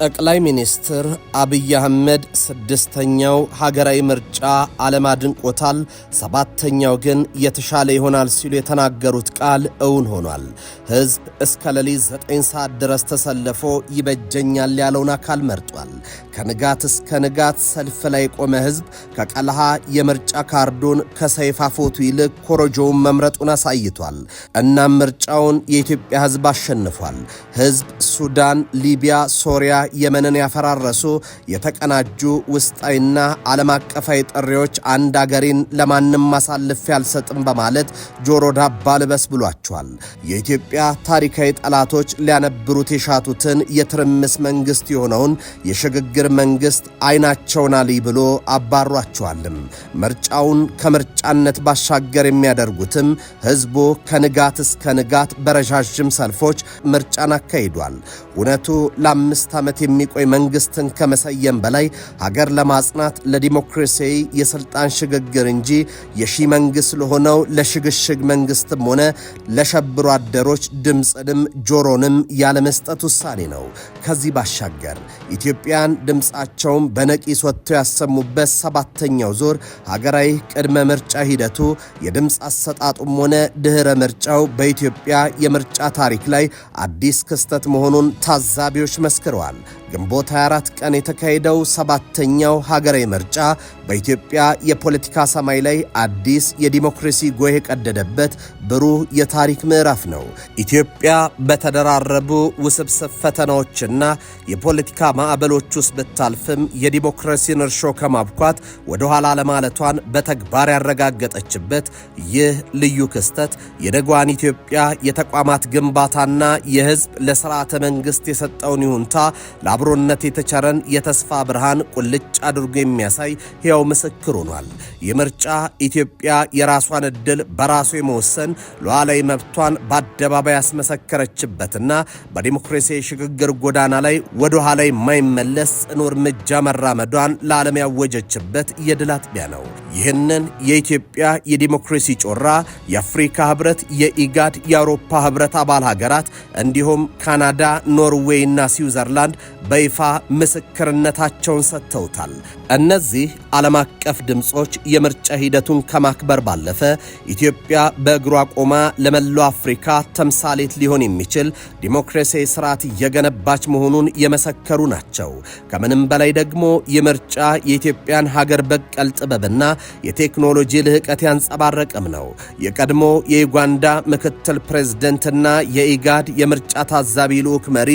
ጠቅላይ ሚኒስትር አብይ አህመድ ስድስተኛው ሀገራዊ ምርጫ ዓለም አድንቆታል፣ ሰባተኛው ግን የተሻለ ይሆናል ሲሉ የተናገሩት ቃል እውን ሆኗል። ሕዝብ እስከ ሌሊት 9 ሰዓት ድረስ ተሰልፎ ይበጀኛል ያለውን አካል መርጧል። ከንጋት እስከ ንጋት ሰልፍ ላይ የቆመ ሕዝብ ከቀልሃ የምርጫ ካርዱን ከሰይፍ አፎቱ ይልቅ ኮረጆውን መምረጡን አሳይቷል። እናም ምርጫውን የኢትዮጵያ ሕዝብ አሸንፏል። ሕዝብ ሱዳን፣ ሊቢያ፣ ሶሪያ፣ የመንን ያፈራረሱ የተቀናጁ ውስጣዊና ዓለም አቀፋዊ ጥሪዎች አንድ አገሬን ለማንም ማሳልፍ ያልሰጥም በማለት ጆሮ ዳባ ልበስ ብሏቸዋል። የኢትዮጵያ ታሪካዊ ጠላቶች ሊያነብሩት የሻቱትን የትርምስ መንግስት የሆነውን የሽግግር መንግስት አይናቸውን አልይ ብሎ አባሯቸዋልም። ምርጫውን ከምርጫነት ባሻገር የሚያደርጉትም ህዝቡ ከንጋት እስከ ንጋት በረዣዥም ሰልፎች ምርጫን አካሂዷል። እውነቱ ለ5 ዓመት የሚቆይ መንግስትን ከመሰየም በላይ ሀገር ለማጽናት ለዲሞክራሲያዊ የስልጣን ሽግግር እንጂ የሺ መንግስት ለሆነው ለሽግሽግ መንግስትም ሆነ ለሸብሩ አደሮች ድምፅንም ጆሮንም ያለመስጠት ውሳኔ ነው። ከዚህ ባሻገር ኢትዮጵያን ድምፃቸውን በነቂስ ወጥተው ያሰሙበት 7ኛው ዙር ሀገራዊ ቅድመ ምርጫ ሂደቱ የድምፅ አሰጣጡም ሆነ ድህረ ምርጫው በኢትዮጵያ የምርጫ ታሪክ ላይ አዲስ ክስተት መሆኑን ታዛቢዎች መስክረዋል። ግንቦት 24 ቀን የተካሄደው 7ኛው ሀገራዊ ምርጫ በኢትዮጵያ የፖለቲካ ሰማይ ላይ አዲስ የዲሞክራሲ ጎህ የቀደደበት ብሩህ የታሪክ ምዕራፍ ነው። ኢትዮጵያ በተደራረቡ ውስብስብ ፈተናዎችና የፖለቲካ ማዕበሎች ውስጥ ብታልፍም የዲሞክራሲን እርሾ ከማብኳት ወደ ኋላ ለማለቷን በተግባር ያረጋገጠችበት ይህ ልዩ ክስተት የነገዋን ኢትዮጵያ የተቋማት ግንባታና የህዝብ ለስርዓተ መንግስት የሰጠውን ይሁንታ ለአብሮነት የተቸረን የተስፋ ብርሃን ቁልጭ አድርጎ የሚያሳይ ሕያው ምስክር ሆኗል። ይህ ምርጫ ኢትዮጵያ የራሷን ዕድል በራሱ የመወሰን ሉዓላዊ መብቷን በአደባባይ ያስመሰከረችበትና በዲሞክራሲያዊ ሽግግር ጎዳና ላይ ወደ ኋላ የማይመለስ ጽኑ እርምጃ መራመዷን ለዓለም ያወጀችበት የድል አጥቢያ ነው። ይህንን የኢትዮጵያ የዲሞክራሲ ጮራ የአፍሪካ ህብረት፣ የኢጋድ፣ የአውሮፓ ህብረት አባል ሀገራት እንዲሁም ካናዳ፣ ኖርዌይ እና ስዊዘርላንድ በይፋ ምስክርነታቸውን ሰጥተውታል። እነዚህ ዓለም አቀፍ ድምጾች የምርጫ ሂደቱን ከማክበር ባለፈ ኢትዮጵያ በእግሯ ቆማ ለመላው አፍሪካ ተምሳሌት ሊሆን የሚችል ዲሞክራሲያዊ ስርዓት እየገነባች መሆኑን የመሰከሩ ናቸው። ከምንም በላይ ደግሞ የምርጫ የኢትዮጵያን ሀገር በቀል ጥበብና የቴክኖሎጂ ልህቀት ያንጸባረቀም ነው። የቀድሞ የዩጋንዳ ምክትል ፕሬዝደንትና የኢጋድ የምርጫ ታዛቢ ልዑክ መሪ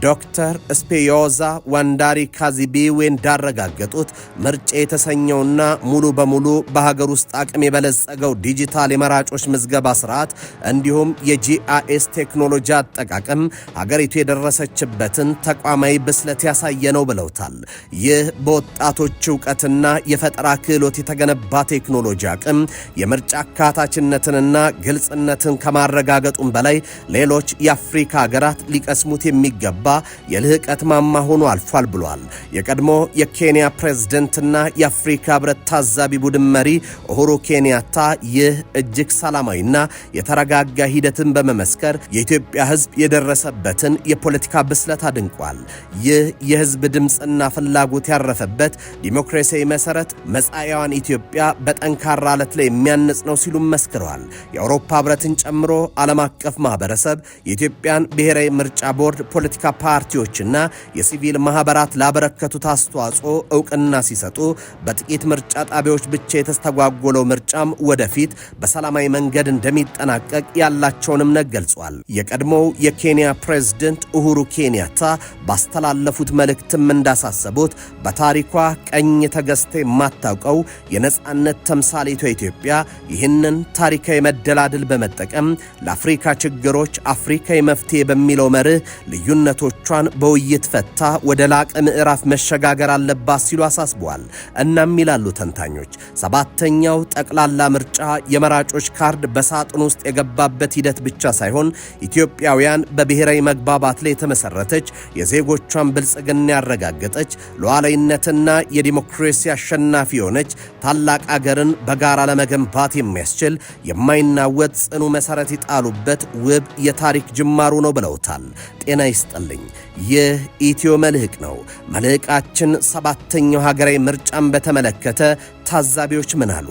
ዶክተር ስፔዮዛ ዋንዳሪ ካዚቢዌ እንዳረጋገጡት ምርጫ የተሰኘውና ሙሉ በሙሉ በሀገር ውስጥ አቅም የበለጸገው ዲጂታል የመራጮች ምዝገባ ስርዓት እንዲሁም የጂአይኤስ ቴክኖሎጂ አጠቃቀም ሀገሪቱ የደረሰችበትን ተቋማዊ ብስለት ያሳየ ነው ብለውታል። ይህ በወጣቶች ዕውቀትና የፈጠራ ክህሎት የተገነባ ቴክኖሎጂ አቅም የምርጫ አካታችነትንና ግልጽነትን ከማረጋገጡም በላይ ሌሎች የአፍሪካ ሀገራት ሊቀስሙት የሚገባ የልህቀት ማማ ሆኖ አልፏል ብሏል። የቀድሞ የኬንያ ፕሬዝደንትና የአፍሪካ ህብረት ታዛቢ ቡድን መሪ ኡሁሩ ኬንያታ ይህ እጅግ ሰላማዊና የተረጋጋ ሂደትን በመመስከር የኢትዮጵያ ህዝብ የደረሰበትን የፖለቲካ ብስለት አድንቋል። ይህ የህዝብ ድምፅና ፍላጎት ያረፈበት ዲሞክራሲያዊ መሰረት መጻኢዋን ኢትዮጵያ በጠንካራ አለት ላይ የሚያነጽ ነው ሲሉ መስክረዋል። የአውሮፓ ህብረትን ጨምሮ ዓለም አቀፍ ማህበረሰብ የኢትዮጵያን ብሔራዊ ምርጫ ቦርድ ፖለቲካ ፓርቲዎችና የሲቪል ማህበራት ላበረከቱት አስተዋጽኦ እውቅና ሲሰጡ በጥቂት ምርጫ ጣቢያዎች ብቻ የተስተጓጎለው ምርጫም ወደፊት በሰላማዊ መንገድ እንደሚጠናቀቅ ያላቸውን እምነት ገልጿል። የቀድሞው የኬንያ ፕሬዝደንት ኡሁሩ ኬንያታ ባስተላለፉት መልእክትም እንዳሳሰቡት በታሪኳ ቀኝ ተገዝታ የማታውቀው የነጻነት ተምሳሌቷ ኢትዮጵያ ይህንን ታሪካዊ መደላድል በመጠቀም ለአፍሪካ ችግሮች አፍሪካዊ መፍትሄ በሚለው መርህ ልዩነቶቿን በውይይት ፈታ ወደ ላቀ ምዕራፍ መሸጋገር አለባት ሲሉ አሳስበዋል። እናም ይላሉ ተንታኞች 7ኛው ጠቅላላ ምርጫ የመራጮች ካርድ በሳጥን ውስጥ የገባበት ሂደት ብቻ ሳይሆን ኢትዮጵያውያን በብሔራዊ መግባባት ላይ የተመሰረተች የዜጎቿን ብልጽግና ያረጋገጠች ሉዓላዊነትና የዲሞክራሲ አሸናፊ የሆነች ታላቅ አገርን በጋራ ለመገንባት የሚያስችል የማይናወጥ ጽኑ መሰረት ይጣሉበት ውብ የታሪክ ጅማሩ ነው ብለውታል። ጤና ይስጥልኝ። ይህ ኢትዮ መልህቅ ነው። መልህቃችን ሰባተኛው ሀገራዊ ምርጫን በተመለከተ ታዛቢዎች ምን አሉ?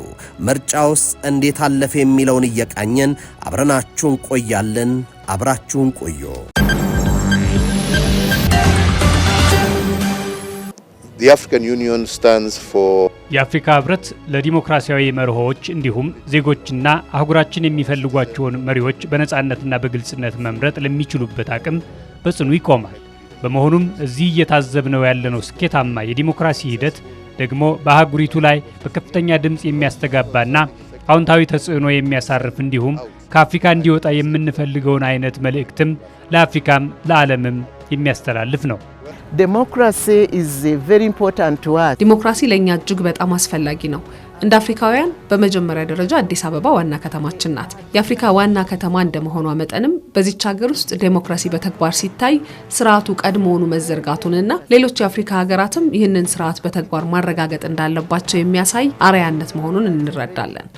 ምርጫውስ እንዴት አለፈ የሚለውን እየቃኘን አብረናችሁን ቆያለን። አብራችሁን ቆዩ። The African Union stands for የአፍሪካ ህብረት ለዲሞክራሲያዊ መርሆች እንዲሁም ዜጎችና አህጉራችን የሚፈልጓቸውን መሪዎች በነጻነትና በግልጽነት መምረጥ ለሚችሉበት አቅም በጽኑ ይቆማል። በመሆኑም እዚህ እየታዘብነው ያለነው ስኬታማ የዲሞክራሲ ሂደት ደግሞ በአህጉሪቱ ላይ በከፍተኛ ድምጽ የሚያስተጋባና አዎንታዊ ተጽዕኖ የሚያሳርፍ እንዲሁም ከአፍሪካ እንዲወጣ የምንፈልገውን አይነት መልእክትም ለአፍሪካም ለዓለምም የሚያስተላልፍ ነው። ዲሞክራሲ ለኛ እጅግ በጣም አስፈላጊ ነው። እንደ አፍሪካውያን በመጀመሪያ ደረጃ አዲስ አበባ ዋና ከተማችን ናት። የአፍሪካ ዋና ከተማ እንደመሆኗ መጠንም በዚች ሀገር ውስጥ ዲሞክራሲ በተግባር ሲታይ ስርዓቱ ቀድሞውኑ መዘርጋቱንና ሌሎች የአፍሪካ ሀገራትም ይህንን ስርዓት በተግባር ማረጋገጥ እንዳለባቸው የሚያሳይ አርአያነት መሆኑን እንረዳለን።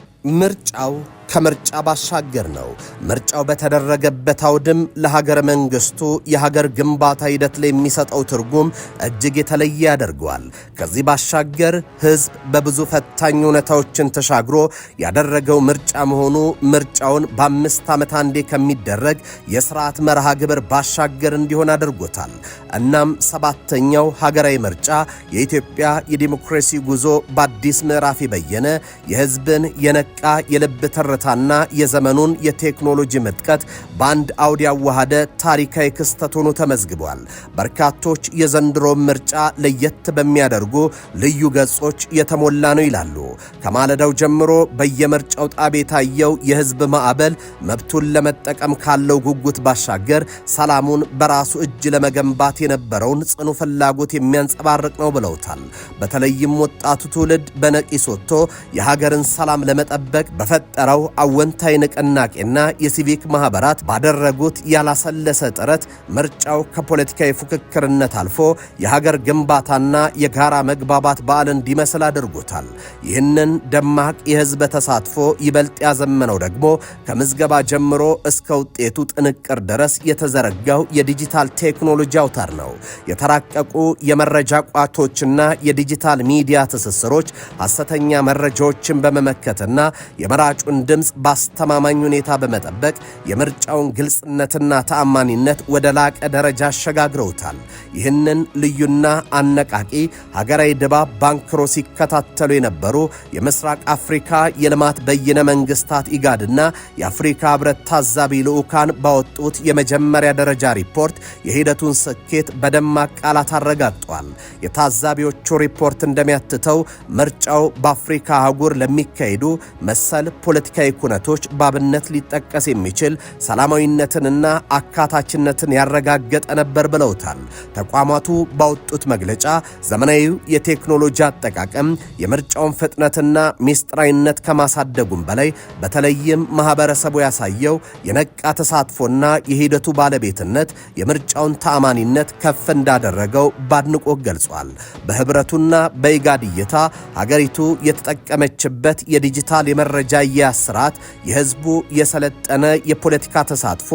ምርጫው ከምርጫ ባሻገር ነው። ምርጫው በተደረገበት አውድም ለሀገር መንግስቱ የሀገር ግንባታ ሂደት ላይ የሚሰጠው ትርጉም እጅግ የተለየ ያደርገዋል። ከዚህ ባሻገር ህዝብ በብዙ ፈታኝ ሁኔታዎችን ተሻግሮ ያደረገው ምርጫ መሆኑ ምርጫውን በ5 ዓመት አንዴ ከሚደረግ የስርዓት መርሃ ግብር ባሻገር እንዲሆን አድርጎታል። እናም ሰባተኛው ሀገራዊ ምርጫ የኢትዮጵያ የዲሞክራሲ ጉዞ በአዲስ ምዕራፍ የበየነ የህዝብን የነቃ የልብ ትርታና የዘመኑን የቴክኖሎጂ ምጥቀት በአንድ አውድ ያዋሃደ ታሪካዊ ክስተት ሆኖ ተመዝግቧል። በርካቶች የዘንድሮ ምርጫ ለየት በሚያደርጉ ልዩ ገጾች የተሞላ ነው ይላሉ። ከማለዳው ጀምሮ በየምርጫው ጣቢያ የታየው የህዝብ ማዕበል መብቱን ለመጠቀም ካለው ጉጉት ባሻገር ሰላሙን በራሱ እጅ ለመገንባት የነበረውን ጽኑ ፍላጎት የሚያንጸባርቅ ነው ብለውታል። በተለይም ወጣቱ ትውልድ በነቂስ ወጥቶ የሀገርን ሰላም ለመጠበቅ በፈጠረው አወንታዊ ንቅናቄና የሲቪክ ማህበራት ባደረጉት ያላሰለሰ ጥረት ምርጫው ከፖለቲካዊ ፉክክርነት አልፎ የሀገር ግንባታና የጋራ መግባባት በዓል እንዲመስል አድርጎታል። ይህንን ደማቅ የህዝብ ተሳትፎ ይበልጥ ያዘመነው ደግሞ ከምዝገባ ጀምሮ እስከ ውጤቱ ጥንቅር ድረስ የተዘረጋው የዲጂታል ቴክኖሎጂ አውታር ነው። የተራቀቁ የመረጃ ቋቶችና የዲጂታል ሚዲያ ትስስሮች ሐሰተኛ መረጃዎችን በመመከትና የመራጩን ድምጽ በአስተማማኝ ሁኔታ በመጠበቅ የምርጫውን ግልጽነትና ተአማኒነት ወደ ላቀ ደረጃ አሸጋግረውታል። ይህንን ልዩና አነቃቂ ሀገራዊ ድባብ ባንክሮ ሲከታተሉ የነበሩ የምስራቅ አፍሪካ የልማት በይነ መንግስታት ኢጋድና የአፍሪካ ህብረት ታዛቢ ልዑካን ባወጡት የመጀመሪያ ደረጃ ሪፖርት የሂደቱን ስኬት በደማቅ ቃላት አረጋግጧል። የታዛቢዎቹ ሪፖርት እንደሚያትተው ምርጫው በአፍሪካ አህጉር ለሚካሄዱ መሰል ፖለቲካዊ ኩነቶች ባብነት ሊጠቀስ የሚችል ሰላማዊነትንና አካታችነትን ያረጋገጠ ነበር ብለውታል። ተቋማቱ ባወጡት መግለጫ ዘመናዊው የቴክኖሎጂ አጠቃቀም የምርጫውን ፍጥነትና ሚስጥራዊነት ከማሳደጉም በላይ በተለይም ማህበረሰቡ ያሳየው የነቃ ተሳትፎና የሂደቱ ባለቤትነት የምርጫውን ተአማኒነት ከፍ እንዳደረገው ባድንቆት ገልጿል። በህብረቱና በኢጋድ እይታ ሀገሪቱ የተጠቀመችበት የዲጂታል የመረጃ አያያዝ ስርዓት የህዝቡ የሰለጠነ የፖለቲካ ተሳትፎ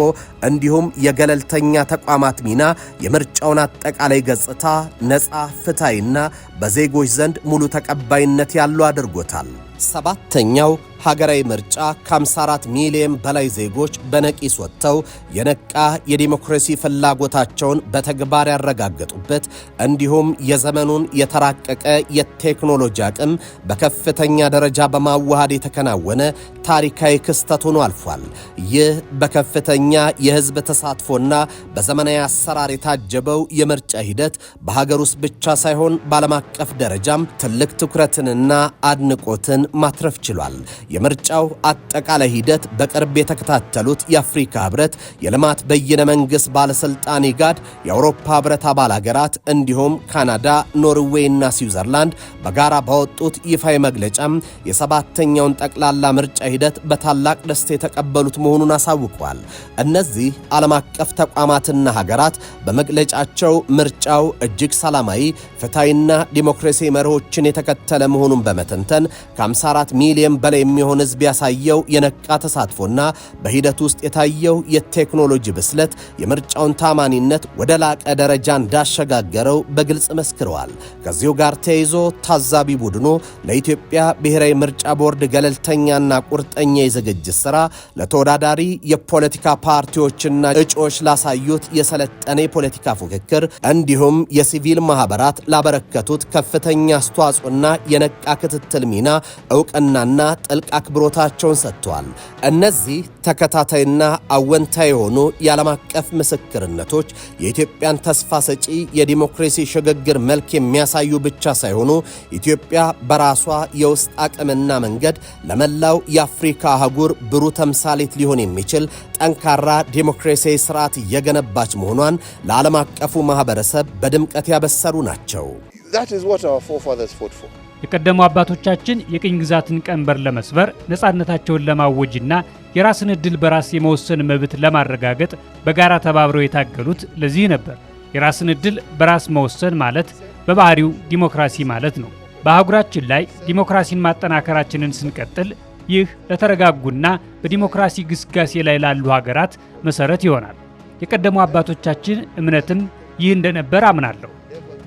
እንዲሁም የገለልተኛ ተቋማት ሚና የምርጫውን አጠቃላይ ገጽታ ነፃ፣ ፍትሃዊና በዜጎች ዘንድ ሙሉ ተቀባይነት ያለው አድርጎታል። ሰባተኛው ሀገራዊ ምርጫ ከ54 ሚሊዮን በላይ ዜጎች በነቂስ ወጥተው የነቃ የዲሞክራሲ ፍላጎታቸውን በተግባር ያረጋገጡበት እንዲሁም የዘመኑን የተራቀቀ የቴክኖሎጂ አቅም በከፍተኛ ደረጃ በማዋሃድ የተከናወነ ታሪካዊ ክስተት ሆኖ አልፏል። ይህ በከፍተኛ የህዝብ ተሳትፎና በዘመናዊ አሰራር የታጀበው የምርጫ ሂደት በሀገር ውስጥ ብቻ ሳይሆን በዓለም አቀፍ ደረጃም ትልቅ ትኩረትንና አድንቆትን ማትረፍ ችሏል። የምርጫው አጠቃላይ ሂደት በቅርብ የተከታተሉት የአፍሪካ ህብረት፣ የልማት በይነ መንግስት ባለስልጣን ኢጋድ፣ የአውሮፓ ህብረት አባል ሀገራት እንዲሁም ካናዳ፣ ኖርዌይ እና ስዊዘርላንድ በጋራ ባወጡት ይፋዊ መግለጫም የሰባተኛውን ጠቅላላ ምርጫ ሂደት በታላቅ ደስታ የተቀበሉት መሆኑን አሳውቀዋል። እነዚህ ዓለም አቀፍ ተቋማትና ሀገራት በመግለጫቸው ምርጫው እጅግ ሰላማዊ፣ ፍትሃዊና ዲሞክራሲያዊ መርሆችን የተከተለ መሆኑን በመተንተን ከ54 ሚሊዮን በላይ የሚሆን ህዝብ ያሳየው የነቃ ተሳትፎና በሂደት ውስጥ የታየው የቴክኖሎጂ ብስለት የምርጫውን ታማኒነት ወደ ላቀ ደረጃ እንዳሸጋገረው በግልጽ መስክረዋል። ከዚሁ ጋር ተያይዞ ታዛቢ ቡድኑ ለኢትዮጵያ ብሔራዊ ምርጫ ቦርድ ገለልተኛና ቁርጠኛ የዝግጅት ሥራ ለተወዳዳሪ የፖለቲካ ፓርቲዎችና እጩዎች ላሳዩት የሰለጠነ የፖለቲካ ፉክክር እንዲሁም የሲቪል ማህበራት ላበረከቱት ከፍተኛ አስተዋጽኦና የነቃ ክትትል ሚና ዕውቅናና ጥልቅ አክብሮታቸውን ሰጥተዋል። እነዚህ ተከታታይና አወንታዊ የሆኑ የዓለም አቀፍ ምስክርነቶች የኢትዮጵያን ተስፋ ሰጪ የዲሞክራሲ ሽግግር መልክ የሚያሳዩ ብቻ ሳይሆኑ ኢትዮጵያ በራሷ የውስጥ አቅምና መንገድ ለመላው የአፍሪካ አህጉር ብሩህ ተምሳሌት ሊሆን የሚችል ጠንካራ ዲሞክራሲያዊ ስርዓት እየገነባች መሆኗን ለዓለም አቀፉ ማህበረሰብ በድምቀት ያበሰሩ ናቸው። That is what our forefathers fought for. የቀደሙ አባቶቻችን የቅኝ ግዛትን ቀንበር ለመስበር ነፃነታቸውን ለማወጅና የራስን ዕድል በራስ የመወሰን መብት ለማረጋገጥ በጋራ ተባብረው የታገሉት ለዚህ ነበር። የራስን ዕድል በራስ መወሰን ማለት በባህሪው ዲሞክራሲ ማለት ነው። በአህጉራችን ላይ ዲሞክራሲን ማጠናከራችንን ስንቀጥል ይህ ለተረጋጉና በዲሞክራሲ ግስጋሴ ላይ ላሉ ሀገራት መሰረት ይሆናል። የቀደሙ አባቶቻችን እምነትም ይህ እንደነበር አምናለሁ።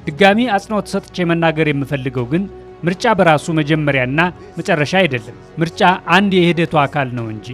ድጋሚ አጽንኦት ሰጥቼ መናገር የምፈልገው ግን ምርጫ በራሱ መጀመሪያና መጨረሻ አይደለም። ምርጫ አንድ የሂደቱ አካል ነው እንጂ።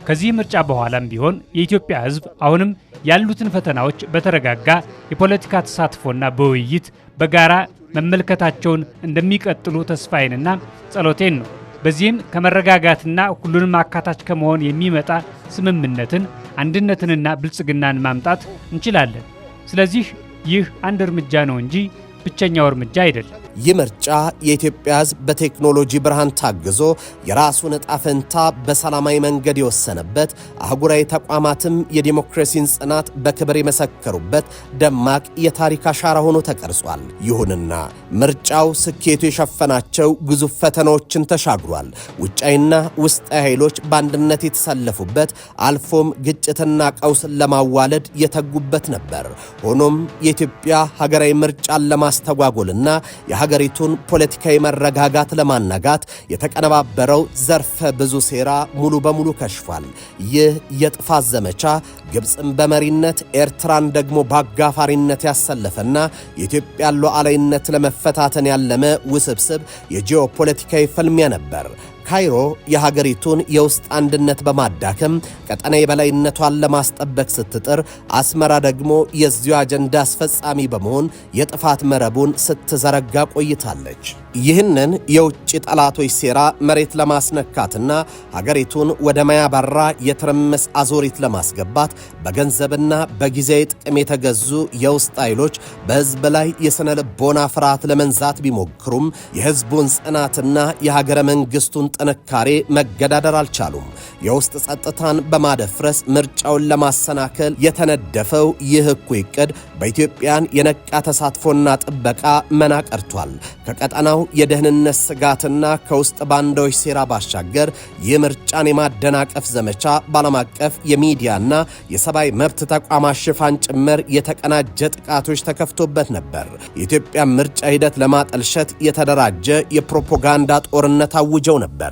ከዚህ ምርጫ በኋላም ቢሆን የኢትዮጵያ ሕዝብ አሁንም ያሉትን ፈተናዎች በተረጋጋ የፖለቲካ ተሳትፎና በውይይት በጋራ መመልከታቸውን እንደሚቀጥሉ ተስፋዬንና ጸሎቴን ነው። በዚህም ከመረጋጋትና ሁሉንም አካታች ከመሆን የሚመጣ ስምምነትን፣ አንድነትንና ብልጽግናን ማምጣት እንችላለን። ስለዚህ ይህ አንድ እርምጃ ነው እንጂ ብቸኛው እርምጃ አይደለም። ይህ ምርጫ የኢትዮጵያ ሕዝብ በቴክኖሎጂ ብርሃን ታግዞ የራሱን ዕጣ ፈንታ በሰላማዊ መንገድ የወሰነበት፣ አህጉራዊ ተቋማትም የዲሞክራሲን ጽናት በክብር የመሰከሩበት ደማቅ የታሪክ አሻራ ሆኖ ተቀርጿል። ይሁንና ምርጫው ስኬቱ የሸፈናቸው ግዙፍ ፈተናዎችን ተሻግሯል። ውጫዊና ውስጣዊ ኃይሎች በአንድነት የተሰለፉበት፣ አልፎም ግጭትና ቀውስን ለማዋለድ የተጉበት ነበር። ሆኖም የኢትዮጵያ ሀገራዊ ምርጫን ለማስተጓጎልና የሀገሪቱን ፖለቲካዊ መረጋጋት ለማናጋት የተቀነባበረው ዘርፈ ብዙ ሴራ ሙሉ በሙሉ ከሽፏል። ይህ የጥፋት ዘመቻ ግብፅን በመሪነት ኤርትራን ደግሞ በአጋፋሪነት ያሰለፈና የኢትዮጵያን ሉዓላዊነት ለመፈታተን ያለመ ውስብስብ የጂኦፖለቲካዊ ፍልሚያ ነበር። ካይሮ የሀገሪቱን የውስጥ አንድነት በማዳከም ቀጠና የበላይነቷን ለማስጠበቅ ስትጥር፣ አስመራ ደግሞ የዚሁ አጀንዳ አስፈጻሚ በመሆን የጥፋት መረቡን ስትዘረጋ ቆይታለች። ይህንን የውጭ ጠላቶች ሴራ መሬት ለማስነካትና ሀገሪቱን ወደ ማያባራ የትርምስ አዙሪት ለማስገባት በገንዘብና በጊዜያዊ ጥቅም የተገዙ የውስጥ ኃይሎች በሕዝብ ላይ የሥነ ልቦና ፍርሃት ለመንዛት ቢሞክሩም የሕዝቡን ጽናትና የሀገረ መንግሥቱን ጥንካሬ መገዳደር አልቻሉም። የውስጥ ጸጥታን በማደፍረስ ምርጫውን ለማሰናከል የተነደፈው ይህ እኩይ ዕቅድ በኢትዮጵያን የነቃ ተሳትፎና ጥበቃ መና ቀርቷል። ከቀጠናው የደህንነት ስጋትና ከውስጥ ባንዳዎች ሴራ ባሻገር ይህ ምርጫን የማደናቀፍ ዘመቻ በዓለም አቀፍ የሚዲያና የሰብአዊ መብት ተቋማት ሽፋን ጭምር የተቀናጀ ጥቃቶች ተከፍቶበት ነበር። የኢትዮጵያ ምርጫ ሂደት ለማጠልሸት የተደራጀ የፕሮፓጋንዳ ጦርነት አውጀው ነበር።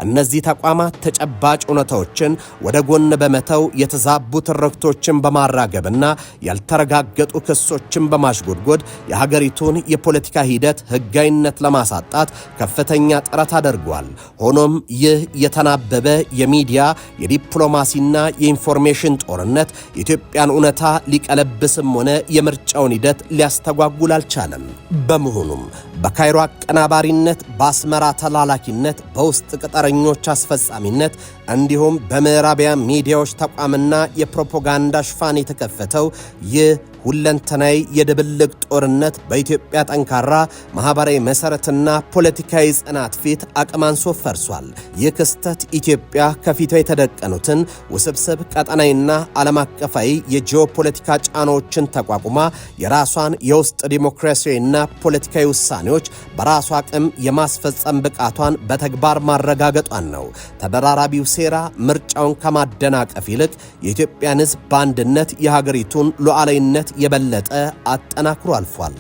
እነዚህ ተቋማት ተጨባጭ እውነታዎችን ወደ ጎን በመተው የተዛቡ ትርክቶችን በማራገብና ያልተረጋገጡ ክሶችን በማሽጎድጎድ የሀገሪቱን የፖለቲካ ሂደት ህጋዊነት ለማሳጣት ከፍተኛ ጥረት አድርጓል። ሆኖም ይህ የተናበበ የሚዲያ የዲፕሎማሲና የኢንፎርሜሽን ጦርነት የኢትዮጵያን እውነታ ሊቀለብስም ሆነ የምርጫውን ሂደት ሊያስተጓጉል አልቻለም። በመሆኑም በካይሮ አቀናባሪነት፣ በአስመራ ተላላኪነት፣ በውስጥ ቅጥረኞች አስፈጻሚነት እንዲሁም በምዕራቢያን ሚዲያዎች ተቋምና የፕሮፓጋንዳ ሽፋን የተከፈተው ይህ ሁለንተናዊ የድብልቅ ጦርነት በኢትዮጵያ ጠንካራ ማህበራዊ መሰረትና ፖለቲካዊ ጽናት ፊት አቅም አንሶ ፈርሷል። ይህ ክስተት ኢትዮጵያ ከፊቷ የተደቀኑትን ውስብስብ ቀጠናዊና ዓለም አቀፋዊ የጂኦፖለቲካ ጫናዎችን ተቋቁማ የራሷን የውስጥ ዲሞክራሲያዊና ፖለቲካዊ ውሳኔዎች በራሷ አቅም የማስፈጸም ብቃቷን በተግባር ማረጋገጧን ነው። ተደራራቢው ሴራ ምርጫውን ከማደናቀፍ ይልቅ የኢትዮጵያን ሕዝብ በአንድነት የሀገሪቱን ሉዓላዊነት የበለጠ አጠናክሮ አልፏል።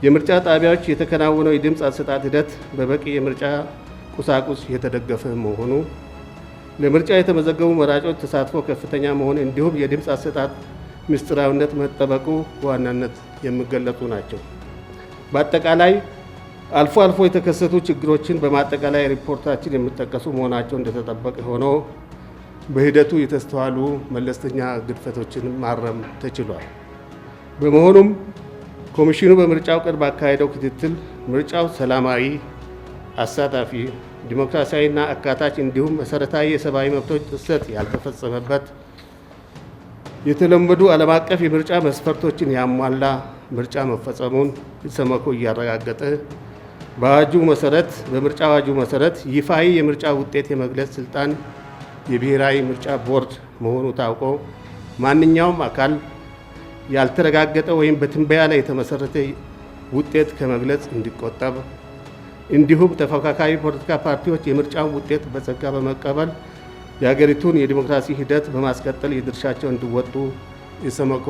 የምርጫ ጣቢያዎች የተከናወነው የድምፅ አሰጣጥ ሂደት በበቂ የምርጫ ቁሳቁስ የተደገፈ መሆኑ፣ ለምርጫ የተመዘገቡ መራጮች ተሳትፎ ከፍተኛ መሆኑ እንዲሁም የድምፅ አሰጣጥ ምስጢራዊነት መጠበቁ በዋናነት የሚገለጹ ናቸው። በአጠቃላይ አልፎ አልፎ የተከሰቱ ችግሮችን በማጠቃላይ ሪፖርታችን የሚጠቀሱ መሆናቸው እንደተጠበቀ ሆኖ በሂደቱ የተስተዋሉ መለስተኛ ግድፈቶችን ማረም ተችሏል። በመሆኑም ኮሚሽኑ በምርጫው ቀን ባካሄደው ክትትል ምርጫው ሰላማዊ፣ አሳታፊ፣ ዲሞክራሲያዊና አካታች እንዲሁም መሰረታዊ የሰብአዊ መብቶች ጥሰት ያልተፈጸመበት የተለመዱ ዓለም አቀፍ የምርጫ መስፈርቶችን ያሟላ ምርጫ መፈጸሙን ኢሰመኮ እያረጋገጠ በምርጫ አዋጁ መሰረት ይፋዊ የምርጫ ውጤት የመግለጽ ስልጣን የብሔራዊ ምርጫ ቦርድ መሆኑ ታውቆ ማንኛውም አካል ያልተረጋገጠ ወይም በትንበያ ላይ የተመሰረተ ውጤት ከመግለጽ እንዲቆጠብ፣ እንዲሁም ተፎካካሪ ፖለቲካ ፓርቲዎች የምርጫውን ውጤት በጸጋ በመቀበል የሀገሪቱን የዲሞክራሲ ሂደት በማስቀጠል የድርሻቸው እንዲወጡ ኢሰመኮ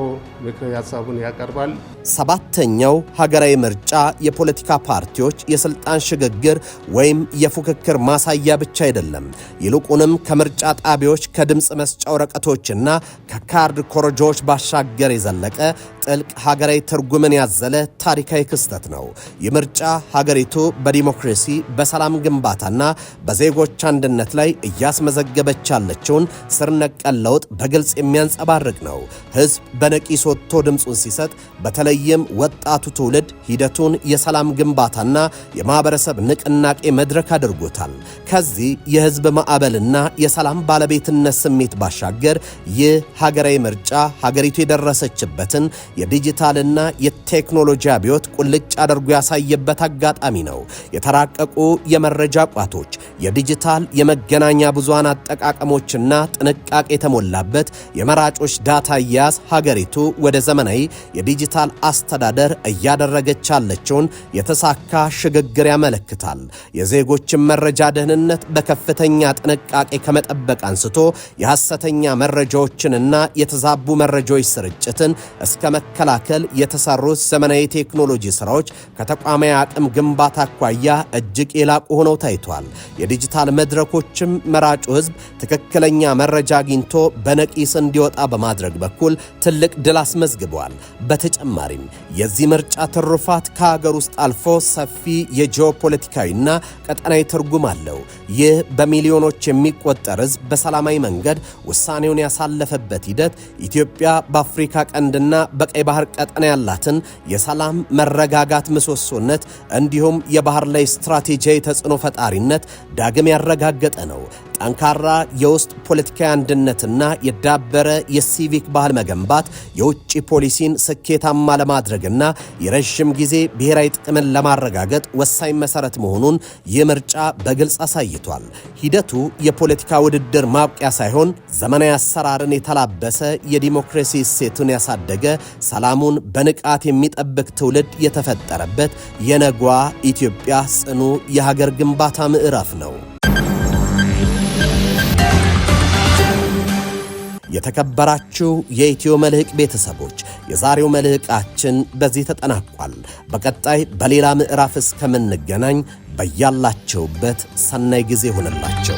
ምክረ ሀሳቡን ያቀርባል። ሰባተኛው ሀገራዊ ምርጫ የፖለቲካ ፓርቲዎች የስልጣን ሽግግር ወይም የፉክክር ማሳያ ብቻ አይደለም። ይልቁንም ከምርጫ ጣቢያዎች ከድምፅ መስጫ ወረቀቶችና ከካርድ ኮረጆዎች ባሻገር የዘለቀ ጥልቅ ሀገራዊ ትርጉምን ያዘለ ታሪካዊ ክስተት ነው። ይህ ምርጫ ሀገሪቱ በዲሞክራሲ በሰላም ግንባታና በዜጎች አንድነት ላይ እያስመዘገበች ያለችውን ስር ነቀል ለውጥ በግልጽ የሚያንጸባርቅ ነው። ህዝብ በነቂስ ወጥቶ ድምፁን ሲሰጥ በተለይም ወጣቱ ትውልድ ሂደቱን የሰላም ግንባታና የማህበረሰብ ንቅናቄ መድረክ አድርጎታል። ከዚህ የህዝብ ማዕበልና የሰላም ባለቤትነት ስሜት ባሻገር ይህ ሀገራዊ ምርጫ ሀገሪቱ የደረሰችበትን የዲጂታልና የቴክኖሎጂ አብዮት ቁልጭ አድርጎ ያሳየበት አጋጣሚ ነው። የተራቀቁ የመረጃ ቋቶች፣ የዲጂታል የመገናኛ ብዙሃን አጠቃቀሞችና ጥንቃቄ የተሞላበት የመራጮች ዳታ አያያዝ ሀገሪቱ ወደ ዘመናዊ የዲጂታል አስተዳደር እያደረገች ያለችውን የተሳካ ሽግግር ያመለክታል። የዜጎችን መረጃ ደህንነት በከፍተኛ ጥንቃቄ ከመጠበቅ አንስቶ የሐሰተኛ መረጃዎችንና የተዛቡ መረጃዎች ስርጭትን እስከ መከላከል የተሰሩት ዘመናዊ ቴክኖሎጂ ስራዎች ከተቋማዊ አቅም ግንባታ አኳያ እጅግ የላቁ ሆነው ታይቷል። የዲጂታል መድረኮችም መራጩ ህዝብ ትክክለኛ መረጃ አግኝቶ በነቂስ እንዲወጣ በማድረግ በኩል ትልቅ ድል አስመዝግበዋል። በተጨማሪም የዚህ ምርጫ ትሩፋት ከሀገር ውስጥ አልፎ ሰፊ የጂኦፖለቲካዊና ቀጠናዊ ትርጉም አለው። ይህ በሚሊዮኖች የሚቆጠር ህዝብ በሰላማዊ መንገድ ውሳኔውን ያሳለፈበት ሂደት ኢትዮጵያ በአፍሪካ ቀንድና በቀይ ባህር ቀጠና ያላትን የሰላም መረጋጋት ምሰሶነት እንዲሁም የባህር ላይ ስትራቴጂያዊ ተጽዕኖ ፈጣሪነት ዳግም ያረጋገጠ ነው። ጠንካራ የውስጥ ፖለቲካዊ አንድነትና የዳበረ የሲቪክ ባህል መገንባት የውጭ ፖሊሲን ስኬታማ ለማድረግና የረዥም ጊዜ ብሔራዊ ጥቅምን ለማረጋገጥ ወሳኝ መሰረት መሆኑን ይህ ምርጫ በግልጽ አሳይቷል። ሂደቱ የፖለቲካ ውድድር ማብቂያ ሳይሆን ዘመናዊ አሰራርን የተላበሰ የዲሞክራሲ እሴቱን ያሳደገ ሰላሙን በንቃት የሚጠብቅ ትውልድ የተፈጠረበት የነጓ ኢትዮጵያ ጽኑ የሀገር ግንባታ ምዕራፍ ነው። የተከበራችሁ የኢትዮ መልሕቅ ቤተሰቦች የዛሬው መልሕቃችን በዚህ ተጠናቋል። በቀጣይ በሌላ ምዕራፍ እስከምንገናኝ በያላችሁበት ሰናይ ጊዜ ሆነላችሁ።